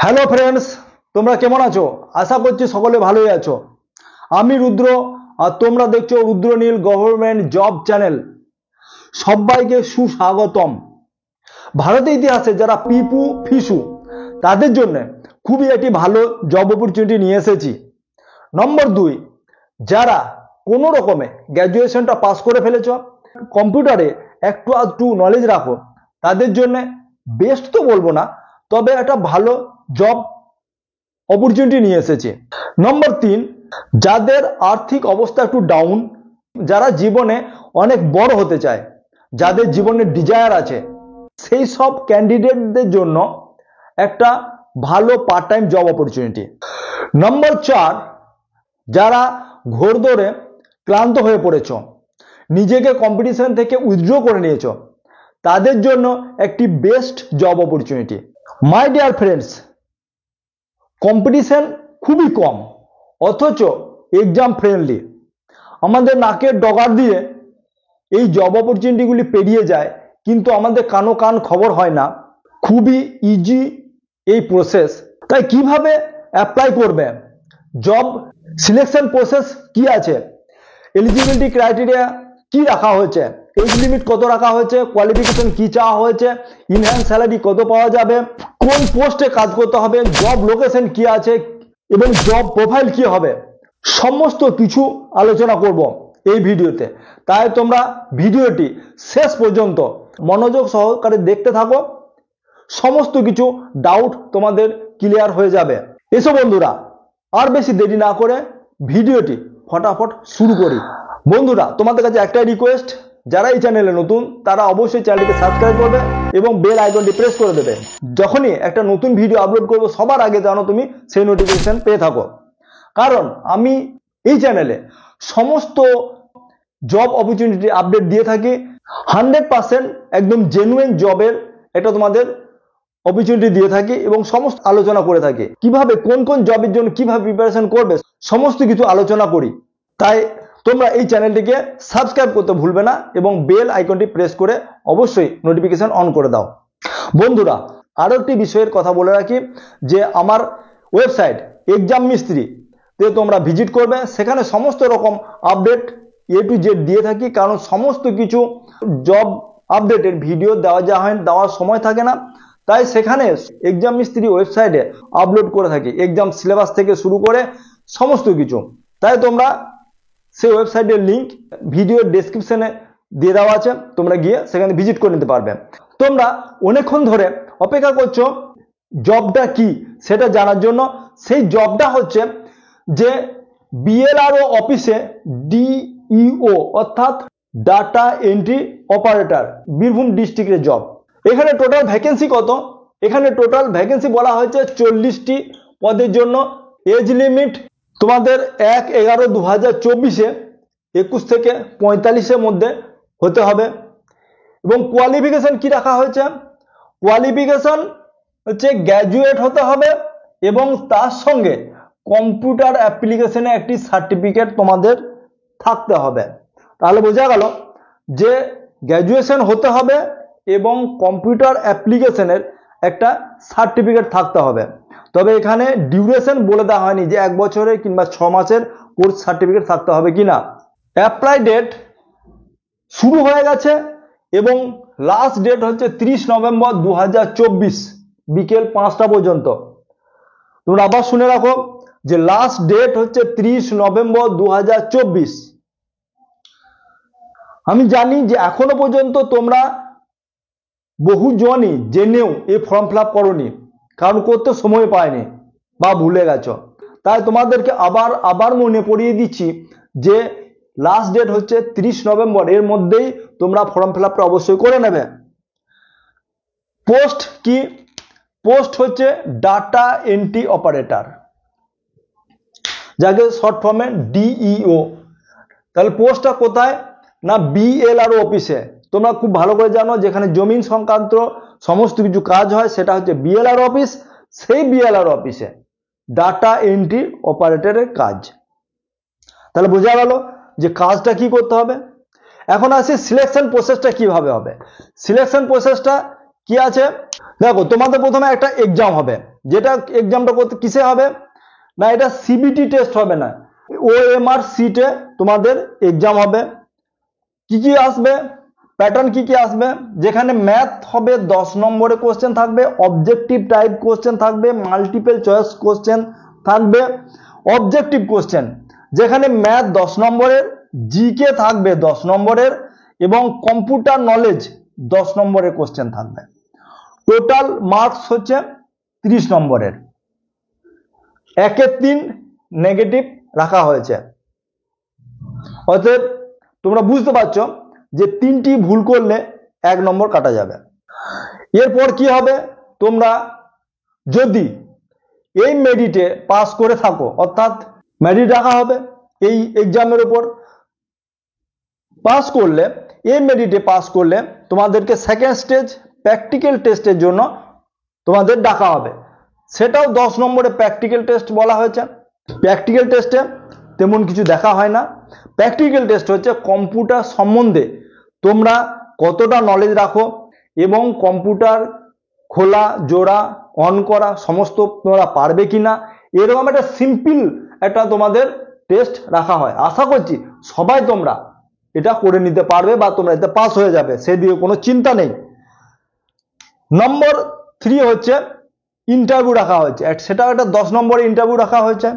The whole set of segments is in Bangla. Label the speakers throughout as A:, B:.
A: হ্যালো ফ্রেন্ডস, তোমরা কেমন আছো? আশা করছি সকলে ভালোই আছো। আমি রুদ্র আর তোমরা দেখছো রুদ্রনীল গভর্নমেন্ট জব চ্যানেল। সবাইকে সুস্বাগতম। ভারতের ইতিহাসে যারা পিপু ফিসু তাদের জন্য খুবই একটি ভালো জব অপরচুনিটি নিয়ে এসেছি। নম্বর 2, যারা কোনো রকমে গ্র্যাজুয়েশনটা পাস করে ফেলেছ, কম্পিউটারে একটু আধটু নলেজ রাখো, তাদের জন্য বেস্ট তো বলবো না, তবে একটা ভালো জব অপরচুনিটি নিয়ে এসেছে। নম্বর 3, যাদের আর্থিক অবস্থা একটু ডাউন, যারা জীবনে অনেক বড় হতে চায়, যাদের জীবনে ডিজায়ার আছে, সেই সব ক্যান্ডিডেটদের জন্য একটা ভালো পার্ট টাইম জব অপরচুনিটি। নম্বর 4, যারা ঘোরদৌড়ে ক্লান্ত হয়ে পড়েছ, নিজেকে কম্পিটিশন থেকে উইথড্র করে নিয়েছ, তাদের জন্য একটি best job opportunity. My dear friends, competition খুবই কম, অথচ এক্সাম ফ্রেন্ডলি। আমাদের নাকের ডগার দিয়ে এই জব অপরচুনিটিগুলি পেরিয়ে যায়, কিন্তু আমাদের কানো কান খবর হয় না। খুবই ইজি এই প্রসেস। তাই কিভাবে অ্যাপ্লাই করবে, জব সিলেকশন প্রসেস কি আছে, এলিজিবিলিটি ক্রাইটেরিয়া কি রাখা হয়েছে, এজ লিমিট কত রাখা হয়েছে, কোয়ালিফিকেশন কি চাওয়া হয়েছে, ইনহ্যান্স স্যালারি কত পাওয়া যাবে, কোন পোস্টে কাজ করতে হবে, জব লোকেশন কি আছে এবং জব প্রোফাইল কি হবে, সমস্ত কিছু আলোচনা করব এই ভিডিওতে। তাই তোমরা ভিডিওটি শেষ পর্যন্ত মনোযোগ সহকারে দেখতে থাকো, সমস্ত কিছু ডাউট তোমাদের ক্লিয়ার হয়ে যাবে। এসো বন্ধুরা, আর বেশি দেরি না করে ভিডিওটি ফটাফট শুরু করি। বন্ধুরা, তোমাদের কাছে একটাই রিকোয়েস্ট, যারা এই চ্যানেলে নতুন তারা অবশ্যই চ্যানেলটিকে সাবস্ক্রাইব করবে এবং বেল আইকনটি প্রেস করে দেবে। যখনই একটা নতুন ভিডিও আপলোড করব সবার আগে যেন তুমি সেই নোটিফিকেশন পেয়ে থাকো। কারণ আমি এই চ্যানেলে সমস্ত জব অপরচুনিটি আপডেট দিয়ে থাকি। 100% একদম জেনুইন জবের এটা তোমাদের অপরচুনিটি দিয়ে থাকি এবং সমস্ত আলোচনা করে থাকি। কিভাবে কোন কোন জবের জন্য কিভাবে প্রিপারেশন করবে সমস্ত কিছু আলোচনা করি। তাই তোমরা এই চ্যানেলটিকে সাবস্ক্রাইব করতে ভুলবে না এবং বেল আইকনটি প্রেস করে অবশ্যই নোটিফিকেশন অন করে দাও। বন্ধুরা, আরো একটি বিষয়ের কথা বলে রাখি, যে আমার ওয়েবসাইট এক্সাম মিস্ত্রি তে তোমরা ভিজিট করবে। সেখানে সমস্ত রকম আপডেট A to Z দিয়ে থাকি, কারণ সমস্ত কিছু জব আপডেটের ভিডিও দেওয়ার সময় থাকে না। তাই সেখানে এক্সাম মিস্ত্রি ওয়েবসাইটে আপলোড করে থাকি এক্সাম সিলেবাস থেকে শুরু করে সমস্ত কিছু। তাই তোমরা সেই ওয়েবসাইটের লিংক ভিডিওর ডেসক্রিপশনে দিয়ে দেওয়া আছে, তোমরা গিয়ে সেখানে ভিজিট করে নিতে পারবে। তোমরা অনেকক্ষণ ধরে অপেক্ষা করছো জবটা কি সেটা জানার জন্য। সেই জবটা হচ্ছে যে BLRO অফিসে DEO অর্থাৎ ডাটা এন্ট্রি অপারেটর, বীরভূম ডিস্ট্রিক্টের জব। এখানে টোটাল ভ্যাকেন্সি কত? এখানে টোটাল ভ্যাকেন্সি বলা হয়েছে 40টি পদের জন্য। এজ লিমিট তোমাদের 1/11/2024 21 থেকে 45-এর মধ্যে হতে হবে। এবং কোয়ালিফিকেশন কি রাখা হয়েছে? কোয়ালিফিকেশন হচ্ছে গ্র্যাজুয়েট হতে হবে এবং তার সঙ্গে কম্পিউটার অ্যাপ্লিকেশনে একটি সার্টিফিকেট তোমাদের থাকতে হবে। তাহলে বোঝা গেল যে গ্র্যাজুয়েশন হতে হবে এবং কম্পিউটার অ্যাপ্লিকেশনের একটা সার্টিফিকেট থাকতে হবে। তবে এখানে ডিউরেশন বলে দেওয়া হয়নি যে 1 বছরের কিংবা 6 মাসের কোর্স সার্টিফিকেট থাকতে হবে কিনা। অ্যাপ্লাই ডেট শুরু হয়ে গেছে এবং লাস্ট ডেট হচ্ছে 30 নভেম্বর 2024 বিকেল 5টা পর্যন্ত। তোমরা আবার শুনে রাখো যে লাস্ট ডেট হচ্ছে 30 নভেম্বর 2024। আমি জানি যে এখনো পর্যন্ত তোমরা বহুজনই জেনেও এই ফর্ম ফিল আপ করোনি, কারণ করতে সময় পায়নি বা ভুলে গেছো। তাই তোমাদেরকে আবার মনে পড়িয়ে দিচ্ছি যে লাস্ট ডেট হচ্ছে 30 নভেম্বর, এর মধ্যেই তোমরা ফর্ম ফিল আপটা অবশ্যই করে নেবে। পোস্ট কি? পোস্ট হচ্ছে ডাটা এন্ট্রি অপারেটর, যাকে শর্ট ফর্মে DEO। তাহলে পোস্টটা কোথায়? না BLRO অফিসে। তোমরা খুব ভালো করে জানো যেখানে জমিন সংক্রান্ত সমস্ত কিছু কাজ হয় সেটা হচ্ছে BLRO অফিস। সেই BLRO অফিসে ডাটা এন্ট্রি অপারেটরের কাজ। তাহলে বোঝা গেল যে কাজটা কি করতে হবে। এখন আসি সিলেকশন প্রসেসটা কিভাবে হবে। সিলেকশন প্রসেসটা কি আছে দেখো, তোমাদের প্রথমে একটা এক্সাম হবে, যেটা এক্সামটা করতে কিসে হবে না, এটা সিবিটি টেস্ট হবে না, ওএমআর সিটে তোমাদের এক্সাম হবে। কি কি আসবে, প্যাটার্ন কি কি আসবে, যেখানে ম্যাথ হবে 10 নম্বরে কোশ্চেন থাকবে, অবজেক্টিভ টাইপ কোশ্চেন থাকবে, মাল্টিপল চয়েস কোশ্চেন থাকবে, অবজেক্টিভ কোশ্চেন যেখানে ম্যাথ 10 নম্বরের, জিকে থাকবে 10 নম্বরের এবং কম্পিউটার নলেজ 10 নম্বরের কোশ্চেন থাকবে। টোটাল মার্কস হচ্ছে 30 নম্বরের, 1-এর 3 নেগেটিভ রাখা হয়েছে। অতএব তোমরা বুঝতে পারছো যে 3টি ভুল করলে 1 নম্বর কাটা যাবে। এরপর কি হবে, তোমরা যদি এই মেরিটে পাস করে থাকো, অর্থাৎ মেরিট রাখা হবে এই এক্সামের উপর, পাস করলে, এই মেরিটে পাস করলে তোমাদেরকে সেকেন্ড স্টেজ প্র্যাকটিক্যাল টেস্টের জন্য তোমাদের ডাকা হবে, সেটাও 10 নম্বরে প্র্যাকটিক্যাল টেস্ট বলা হয়েছে। প্র্যাকটিক্যাল টেস্টে তেমন কিছু দেখা হয় না, প্র্যাকটিক্যাল টেস্ট হচ্ছে কম্পিউটার সম্বন্ধে তোমরা কতটা নলেজ রাখো এবং কম্পিউটার খোলা, জোড়া, অন করা সমস্ত তোমরা পারবে কিনা, এরকম একটা সিম্পল একটা তোমাদের টেস্ট রাখা হয়। আশা করছি সবাই তোমরা এটা করে নিতে পারবে বা তোমরা এতে পাস হয়ে যাবে, সেদিকে কোনো চিন্তা নেই। নম্বর 3 হচ্ছে ইন্টারভিউ রাখা হয়েছে, সেটা একটা 10 নম্বরে ইন্টারভিউ রাখা হয়েছে।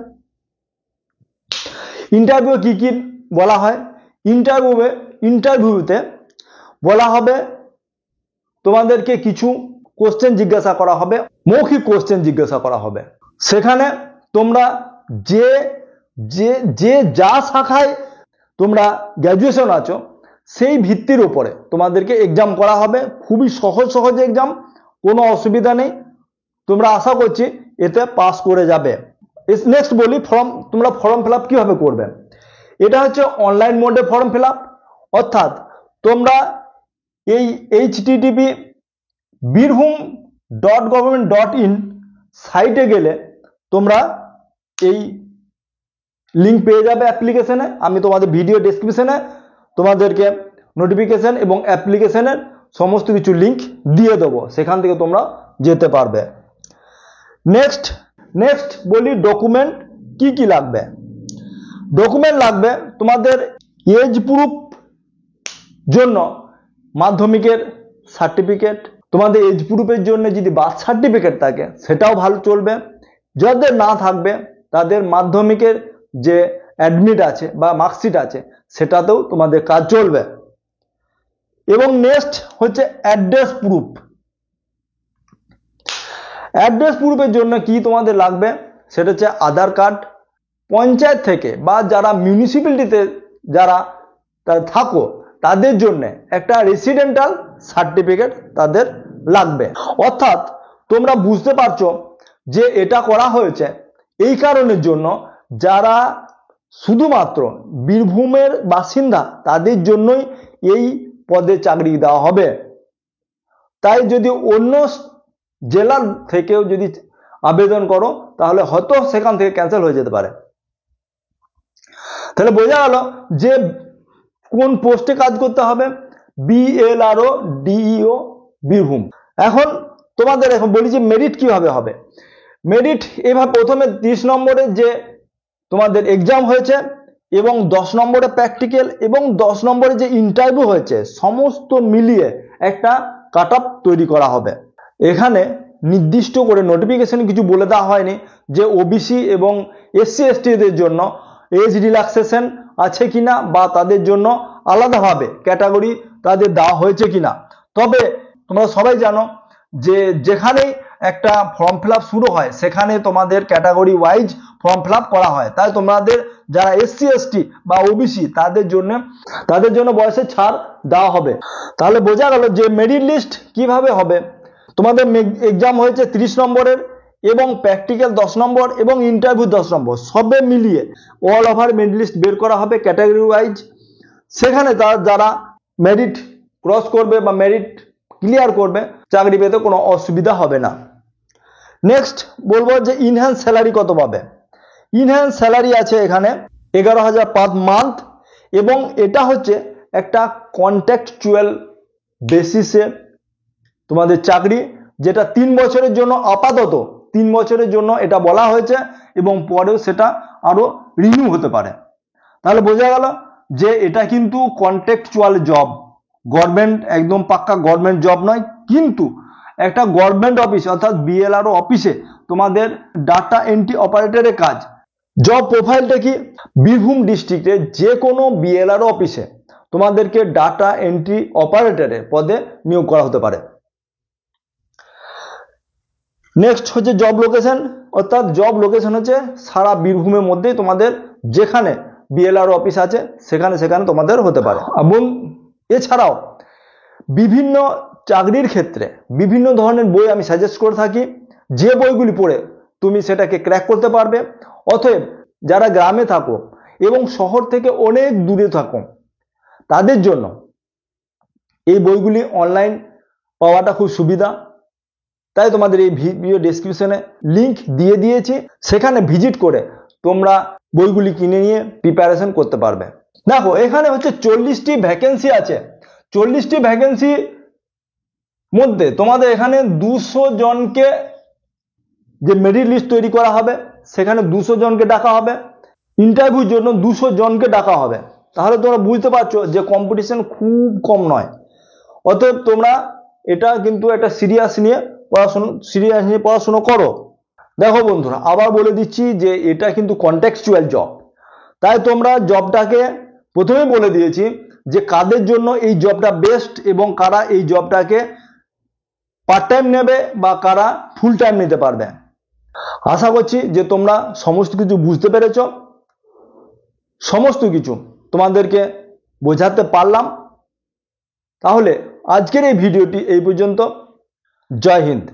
A: ইন্টারভিউ কি কি বলা হয়, ইন্টারভিউতে বলা হবে তোমাদেরকে কিছু কোশ্চেন জিজ্ঞাসা করা হবে, মৌখিক কোশ্চেন জিজ্ঞাসা করা হবে। সেখানে তোমরা যে যে যে যা শাখায় তোমরা গ্র্যাজুয়েশন আছো সেই ভিত্তির উপরে তোমাদেরকে এক্সাম করা হবে, খুবই সহজ সহজ এক্সাম, কোনো অসুবিধা নেই, তোমরা আশা করছি এতে পাস করে যাবে। নেক্সট বলি তোমরা ফর্ম ফিল আপ কিভাবে করবে। এটা হচ্ছে অনলাইন মোডে ফর্ম ফিল আপ, অর্থাৎ তোমরা এই http://birbhum.government.in সাইটে গেলে তোমরা এই লিঙ্ক পেয়ে যাবে অ্যাপ্লিকেশনে, আমি তোমাদের ভিডিও ডেসক্রিপশনে তোমাদেরকে নোটিফিকেশন এবং অ্যাপ্লিকেশনের সমস্ত কিছু লিঙ্ক দিয়ে দেবো, সেখান থেকে তোমরা যেতে পারবে। নেক্সট বলি ডকুমেন্ট কি কি লাগবে। ডকুমেন্ট লাগবে তোমাদের এজ প্রুফ জন্য মাধ্যমিকের সার্টিফিকেট, তোমাদের এজ প্রুফের জন্য যদি বার্থ সার্টিফিকেট থাকে সেটাও ভালো চলবে, যাদের না থাকবে তাদের মাধ্যমিকের যে অ্যাডমিট আছে বা মার্কশিট আছে সেটাতেও তোমাদের কাজ চলবে। এবং নেক্সট হচ্ছে অ্যাড্রেস প্রুফ। অ্যাড্রেস প্রুফের জন্য কি তোমাদের লাগবে, সেটা হচ্ছে আধার কার্ড, পঞ্চায়েত থেকে বা যারা মিউনিসিপ্যালিটিতে যারা থাকো তাদের জন্য একটা রেসিডেন্টাল সার্টিফিকেট তাদের লাগবে। অর্থাৎ তোমরা বুঝতে পারছো যে এটা করা হয়েছে এই কারণের জন্য যারা শুধুমাত্র বীরভূমের বাসিন্দা তাদের জন্যই এই পদে চাকরি দেওয়া হবে। তাই যদি অন্য জেলার থেকেও যদি আবেদন করো তাহলে হয়তো সেখান থেকে ক্যান্সেল হয়ে যেতে পারে। তাহলে বোঝা গেল যে কোন পোস্টে কাজ করতে হবে, BLRO DEO বীরভূম। এখন তোমাদের এখন বলি যে মেরিট কিভাবে হবে। মেরিট এভাবে প্রথমে 30 নম্বরের যে তোমাদের এক্সাম হয়েছে এবং 10 নম্বরে প্র্যাকটিক্যাল এবং 10 নম্বরে যে ইন্টারভিউ হয়েছে সমস্ত মিলিয়ে একটা কাট অফ তৈরি করা হবে। এখানে নির্দিষ্ট করে নোটিফিকেশন কিছু বলে দেওয়া হয়নি যে ওবিসি এবং SC ST দের জন্য এজ রিল্যাক্সেশন আছে কিনা বা তাদের জন্য আলাদাভাবে ক্যাটাগরি তাদের দেওয়া হয়েছে কিনা। তবে তোমরা সবাই জানো যে যেখানেই একটা ফর্ম ফিল আপ শুরু হয় সেখানে তোমাদের category wise form fill up করা হয়, তাই তোমাদের যারা SC ST বা ওবিসি তাদের জন্য বয়সের ছাড় দেওয়া হবে। তাহলে বোঝা গেল যে মেরিট লিস্ট কিভাবে হবে। তোমাদের এক্সাম হয়েছে 30 নম্বরের এবং প্র্যাকটিক্যাল 10 নম্বর এবং ইন্টারভিউ 10 নম্বর, সবে মিলিয়ে অল ওভার মেরিট লিস্ট বের করা হবে ক্যাটাগরি ওয়াইজ। সেখানে যারা মেরিট ক্রস করবে বা মেরিট ক্লিয়ার করবে চাকরি পেতে কোনো অসুবিধা হবে না। নেক্সট বলবো যে ইনহ্যান্স স্যালারি কত পাবে। ইনহ্যান্স স্যালারি আছে এখানে 11,000 পার মান্থ এবং এটা হচ্ছে একটা কন্ট্রাকচুয়াল বেসিসে তোমাদের চাকরি, যেটা 3 বছরের জন্য, আপাতত 3 বছরের জন্য এটা বলা হয়েছে এবং পরেও সেটা আরো রিনিউ হতে পারে। তাহলে বোঝা গেল যে এটা কিন্তু কন্ট্রাকচুয়াল জব, গভর্নমেন্ট একদম পাক্কা গভর্নমেন্ট জব নয়, কিন্তু একটা গভর্নমেন্ট অফিস অর্থাৎ বিএলআরও অফিসে তোমাদের ডাটা এন্ট্রি অপারেটরের কাজ। জব প্রোফাইলটা কি? বীরভূম ডিস্ট্রিক্টে যে কোনো বিএলআরও অফিসে তোমাদেরকে ডাটা এন্ট্রি অপারেটরের পদে নিয়োগ করা হতে পারে। নেক্সট হচ্ছে জব লোকেশন, অর্থাৎ জব লোকেশন হচ্ছে সারা বীরভূমের মধ্যেই তোমাদের যেখানে বিএলআরও অফিস আছে সেখানে তোমাদের হতে পারে। এবং এছাড়াও বিভিন্ন চাকরির ক্ষেত্রে বিভিন্ন ধরনের বই আমি সাজেস্ট করে থাকি, যে বইগুলি পড়ে তুমি সেটাকে ক্র্যাক করতে পারবে। অতএব যারা গ্রামে থাকো এবং শহর থেকে অনেক দূরে থাকো তাদের জন্য এই বইগুলি অনলাইন পাওয়াটা খুব সুবিধা। তাই তোমাদের এই ভিডিও ডেসক্রিপশনে লিংক দিয়ে দিয়েছি, সেখানে ভিজিট করে তোমরা বইগুলি কিনে নিয়ে প্রিপারেশন করতে পারবে। দেখো এখানে হচ্ছে 40টি ভ্যাকেন্সি আছে। 40টি ভ্যাকেন্সি মধ্যে তোমাদের এখানে 200 জনকে যে মেরিট লিস্ট তৈরি করা হবে সেখানে 200 জনকে ডাকা হবে, ইন্টারভিউর জন্য 200 জনকে ডাকা হবে। তাহলে তোমরা বুঝতে পারছো যে কম্পিটিশন খুব কম নয়। অতএব তোমরা এটা কিন্তু একটা সিরিয়াস নিয়ে পড়াশোনা করো। দেখো বন্ধুরা, আবার বলে দিচ্ছি যে এটা কিন্তু কন্টেক্সচুয়াল জব, তাই তোমরা জবটাকে প্রথমেই বলে দিয়েছি যে কাদের জন্য এই জবটা বেস্ট এবং কারা এই জবটাকে পার্ট টাইম নেবে বা কারা ফুল টাইম নিতে পারবে। আশা করছি যে তোমরা সমস্ত কিছু বুঝতে পেরেছ, সমস্ত কিছু তোমাদেরকে বোঝাতে পারলাম। তাহলে আজকের এই ভিডিওটি এই পর্যন্ত। জয় হিন্দ।